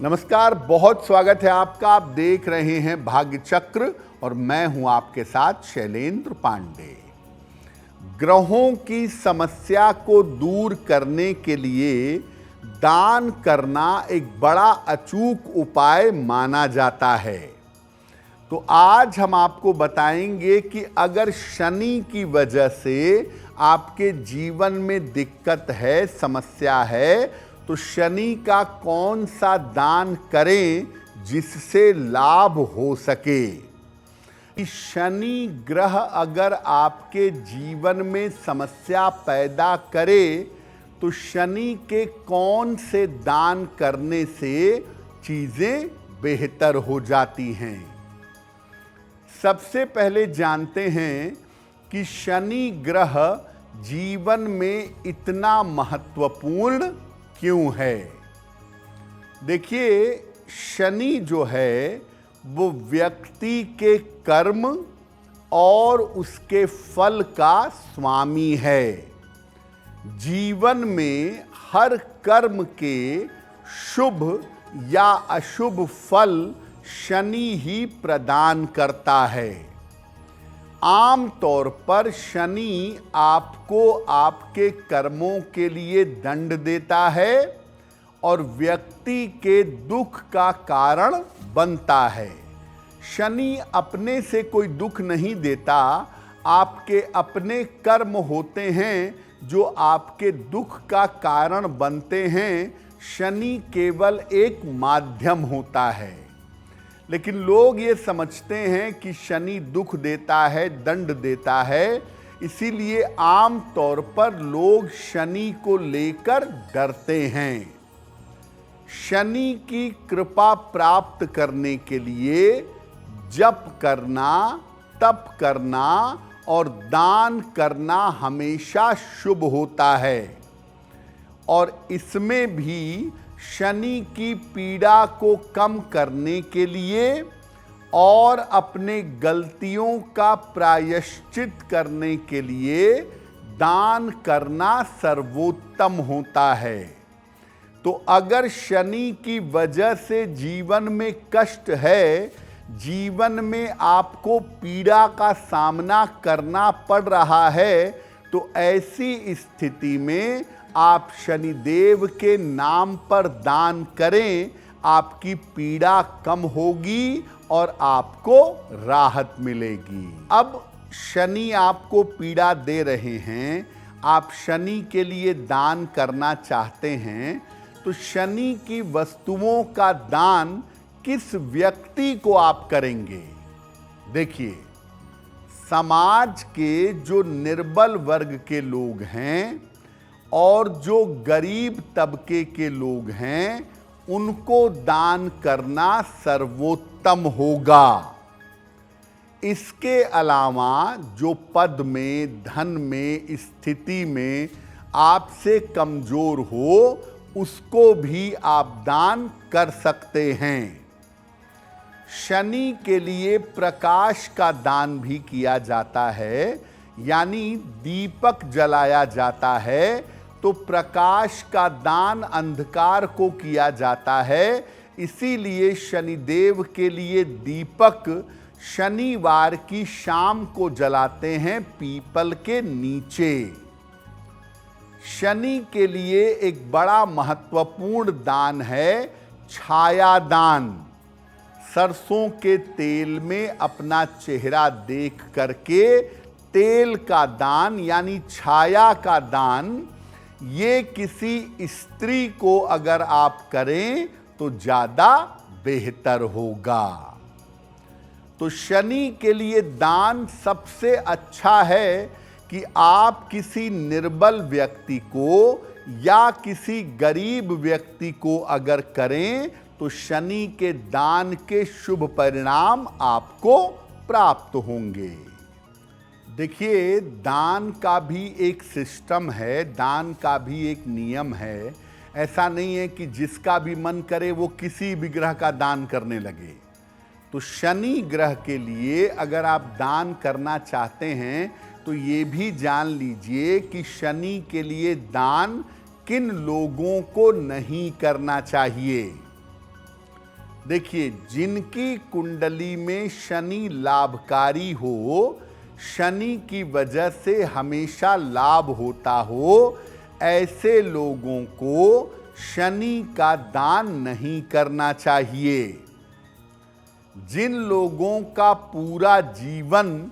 नमस्कार, बहुत स्वागत है आपका। आप देख रहे हैं भाग्य चक्र और मैं हूं आपके साथ शैलेंद्र पांडे। ग्रहों की समस्या को दूर करने के लिए दान करना एक बड़ा अचूक उपाय माना जाता है। तो आज हम आपको बताएंगे कि अगर शनि की वजह से आपके जीवन में दिक्कत है, समस्या है, तो शनि का कौन सा दान करें जिससे लाभ हो सके। कि शनि ग्रह अगर आपके जीवन में समस्या पैदा करे तो शनि के कौन से दान करने से चीजें बेहतर हो जाती हैं। सबसे पहले जानते हैं कि शनि ग्रह जीवन में इतना महत्वपूर्ण क्यों है। देखिए, शनि जो है वो व्यक्ति के कर्म और उसके फल का स्वामी है। जीवन में हर कर्म के शुभ या अशुभ फल शनि ही प्रदान करता है। आम तौर पर शनि आपको आपके कर्मों के लिए दंड देता है और व्यक्ति के दुख का कारण बनता है। शनि अपने से कोई दुख नहीं देता, आपके अपने कर्म होते हैं जो आपके दुख का कारण बनते हैं। शनि केवल एक माध्यम होता है। लेकिन लोग ये समझते हैं कि शनि दुख देता है, दंड देता है, इसीलिए आम तौर पर लोग शनि को लेकर डरते हैं। शनि की कृपा प्राप्त करने के लिए जप करना, तप करना और दान करना हमेशा शुभ होता है। और इसमें भी शनि की पीड़ा को कम करने के लिए और अपने गलतियों का प्रायश्चित करने के लिए दान करना सर्वोत्तम होता है। तो अगर शनि की वजह से जीवन में कष्ट है, जीवन में आपको पीड़ा का सामना करना पड़ रहा है, तो ऐसी स्थिति में आप शनिदेव के नाम पर दान करें, आपकी पीड़ा कम होगी और आपको राहत मिलेगी। अब शनि आपको पीड़ा दे रहे हैं, आप शनि के लिए दान करना चाहते हैं, तो शनि की वस्तुओं का दान किस व्यक्ति को आप करेंगे। देखिए, समाज के जो निर्बल वर्ग के लोग हैं और जो गरीब तबके के लोग हैं, उनको दान करना सर्वोत्तम होगा। इसके अलावा जो पद में, धन में, स्थिति में आपसे कमजोर हो, उसको भी आप दान कर सकते हैं। शनि के लिए प्रकाश का दान भी किया जाता है, यानी दीपक जलाया जाता है। तो प्रकाश का दान अंधकार को किया जाता है, इसीलिए शनिदेव के लिए दीपक शनिवार की शाम को जलाते हैं पीपल के नीचे। शनि के लिए एक बड़ा महत्वपूर्ण दान है छाया दान। सरसों के तेल में अपना चेहरा देख करके तेल का दान यानी छाया का दान, ये किसी स्त्री को अगर आप करें तो ज्यादा बेहतर होगा। तो शनि के लिए दान सबसे अच्छा है कि आप किसी निर्बल व्यक्ति को या किसी गरीब व्यक्ति को अगर करें तो शनि के दान के शुभ परिणाम आपको प्राप्त होंगे। देखिए, दान का भी एक सिस्टम है, दान का भी एक नियम है। ऐसा नहीं है कि जिसका भी मन करे वो किसी भी ग्रह का दान करने लगे। तो शनि ग्रह के लिए अगर आप दान करना चाहते हैं तो ये भी जान लीजिए कि शनि के लिए दान किन लोगों को नहीं करना चाहिए। देखिए, जिनकी कुंडली में शनि लाभकारी हो, शनि की वजह से हमेशा लाभ होता हो, ऐसे लोगों को शनि का दान नहीं करना चाहिए। जिन लोगों का पूरा जीवन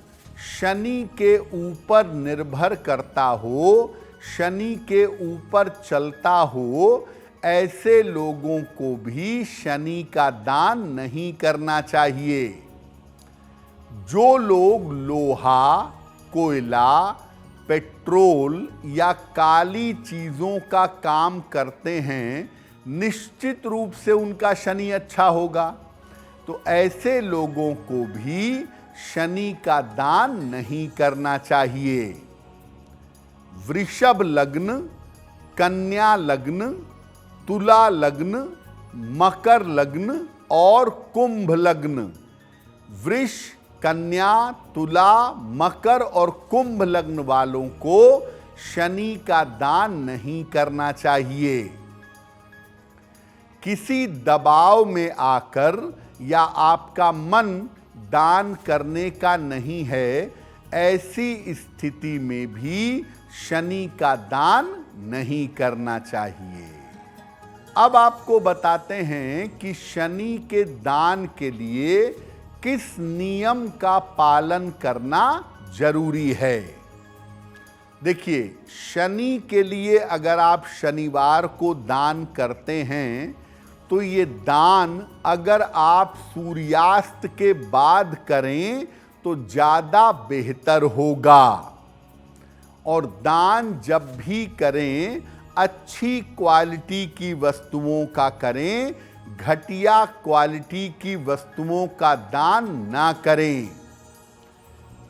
शनि के ऊपर निर्भर करता हो, शनि के ऊपर चलता हो, ऐसे लोगों को भी शनि का दान नहीं करना चाहिए। जो लोग लोहा, कोयला, पेट्रोल या काली चीज़ों का काम करते हैं, निश्चित रूप से उनका शनि अच्छा होगा। तो ऐसे लोगों को भी शनि का दान नहीं करना चाहिए। वृषभ लग्न, कन्या लग्न, तुला लग्न, मकर लग्न और कुंभ लग्न, वृष, कन्या, तुला, मकर और कुंभ लग्न वालों को शनि का दान नहीं करना चाहिए। किसी दबाव में आकर या आपका मन दान करने का नहीं है, ऐसी स्थिति में भी शनि का दान नहीं करना चाहिए। अब आपको बताते हैं कि शनि के दान के लिए किस नियम का पालन करना जरूरी है। देखिए, शनि के लिए अगर आप शनिवार को दान करते हैं तो ये दान अगर आप सूर्यास्त के बाद करें तो ज़्यादा बेहतर होगा। और दान जब भी करें, अच्छी क्वालिटी की वस्तुओं का करें, घटिया क्वालिटी की वस्तुओं का दान ना करें।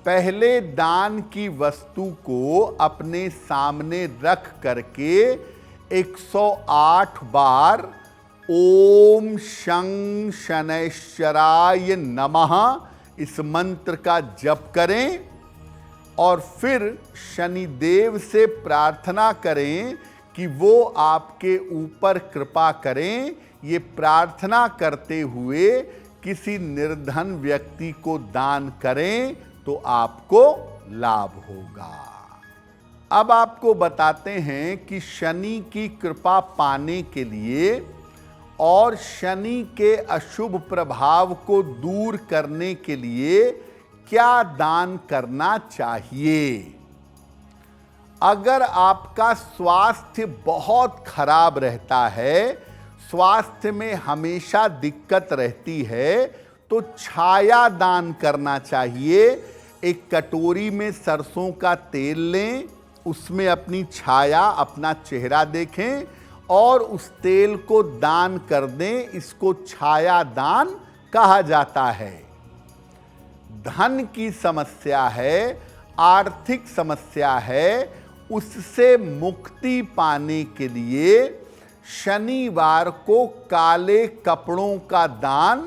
पहले दान की वस्तु को अपने सामने रख करके 108 बार ओम शं शनैश्चराय नमः इस मंत्र का जप करें और फिर शनिदेव से प्रार्थना करें कि वो आपके ऊपर कृपा करें। ये प्रार्थना करते हुए किसी निर्धन व्यक्ति को दान करें तो आपको लाभ होगा। अब आपको बताते हैं कि शनि की कृपा पाने के लिए और शनि के अशुभ प्रभाव को दूर करने के लिए क्या दान करना चाहिए। अगर आपका स्वास्थ्य बहुत खराब रहता है, स्वास्थ्य में हमेशा दिक्कत रहती है, तो छाया दान करना चाहिए। एक कटोरी में सरसों का तेल लें, उसमें अपनी छाया, अपना चेहरा देखें और उस तेल को दान कर दें। इसको छाया दान कहा जाता है। धन की समस्या है, आर्थिक समस्या है, उससे मुक्ति पाने के लिए शनिवार को काले कपड़ों का दान,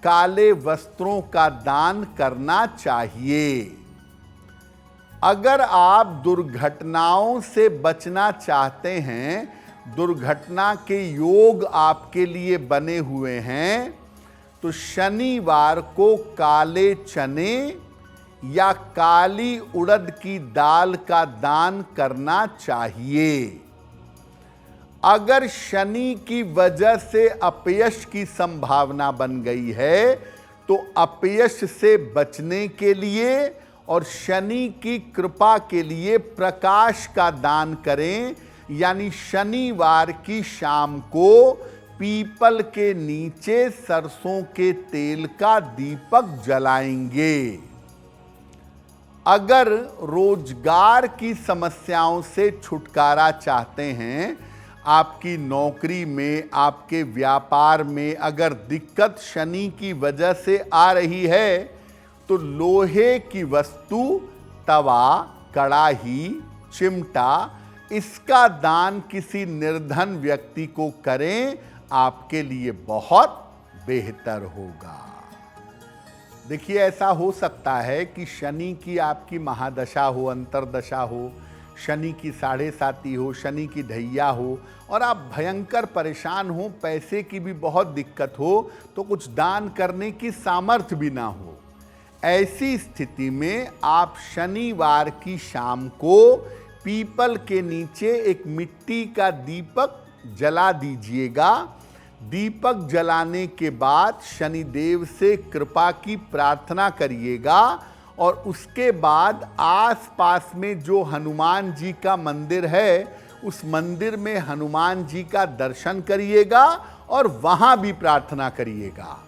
काले वस्त्रों का दान करना चाहिए। अगर आप दुर्घटनाओं से बचना चाहते हैं, दुर्घटना के योग आपके लिए बने हुए हैं, तो शनिवार को काले चने या काली उड़द की दाल का दान करना चाहिए। अगर शनि की वजह से अपयश की संभावना बन गई है तो अपयश से बचने के लिए और शनि की कृपा के लिए प्रकाश का दान करें। यानी शनिवार की शाम को पीपल के नीचे सरसों के तेल का दीपक जलाएंगे। अगर रोजगार की समस्याओं से छुटकारा चाहते हैं, आपकी नौकरी में, आपके व्यापार में अगर दिक्कत शनि की वजह से आ रही है, तो लोहे की वस्तु, तवा, कड़ाही, चिमटा, इसका दान किसी निर्धन व्यक्ति को करें, आपके लिए बहुत बेहतर होगा। देखिए, ऐसा हो सकता है कि शनि की आपकी महादशा हो, अंतरदशा हो, शनि की साढ़े साती हो, शनि की ढैया हो और आप भयंकर परेशान हो, पैसे की भी बहुत दिक्कत हो, तो कुछ दान करने की सामर्थ्य भी ना हो, ऐसी स्थिति में आप शनिवार की शाम को पीपल के नीचे एक मिट्टी का दीपक जला दीजिएगा। दीपक जलाने के बाद शनिदेव से कृपा की प्रार्थना करिएगा और उसके बाद आसपास में जो हनुमान जी का मंदिर है, उस मंदिर में हनुमान जी का दर्शन करिएगा और वहां भी प्रार्थना करिएगा।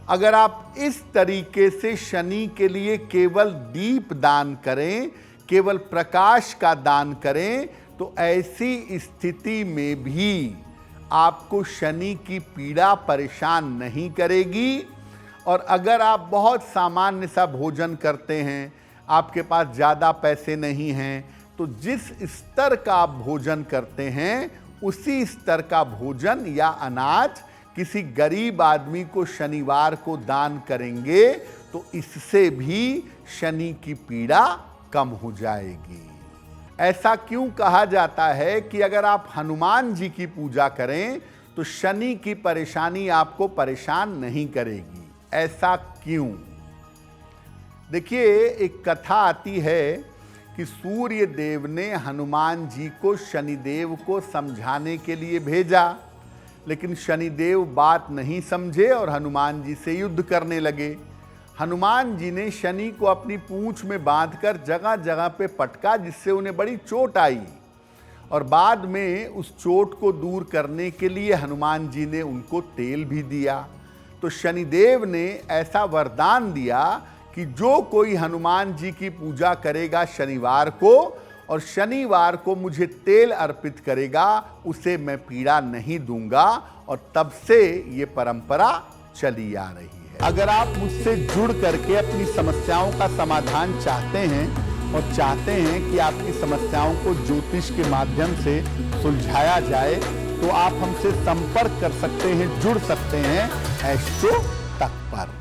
अगर आप इस तरीके से शनि के लिए केवल दीप दान करें, केवल प्रकाश का दान करें, तो ऐसी स्थिति में भी आपको शनि की पीड़ा परेशान नहीं करेगी। और अगर आप बहुत सामान्य सा भोजन करते हैं, आपके पास ज़्यादा पैसे नहीं हैं, तो जिस स्तर का आप भोजन करते हैं उसी स्तर का भोजन या अनाज किसी गरीब आदमी को शनिवार को दान करेंगे तो इससे भी शनि की पीड़ा कम हो जाएगी। ऐसा क्यों कहा जाता है कि अगर आप हनुमान जी की पूजा करें तो शनि की परेशानी आपको परेशान नहीं करेगी? ऐसा क्यों? देखिए, एक कथा आती है कि सूर्य देव ने हनुमान जी को शनिदेव को समझाने के लिए भेजा, लेकिन शनिदेव बात नहीं समझे और हनुमान जी से युद्ध करने लगे। हनुमान जी ने शनि को अपनी पूंछ में बांधकर जगह जगह पे पटका, जिससे उन्हें बड़ी चोट आई और बाद में उस चोट को दूर करने के लिए हनुमान जी ने उनको तेल भी दिया। तो शनिदेव ने ऐसा वरदान दिया कि जो कोई हनुमान जी की पूजा करेगा शनिवार को और शनिवार को मुझे तेल अर्पित करेगा, उसे मैं पीड़ा नहीं दूंगा। और तब से ये परंपरा चली आ रही है। अगर आप मुझसे जुड़ करके अपनी समस्याओं का समाधान चाहते हैं और चाहते हैं कि आपकी समस्याओं को ज्योतिष के माध्यम से सुलझाया जाए, तो आप हमसे संपर्क कर सकते हैं, जुड़ सकते हैं एस्ट्रो तक पर।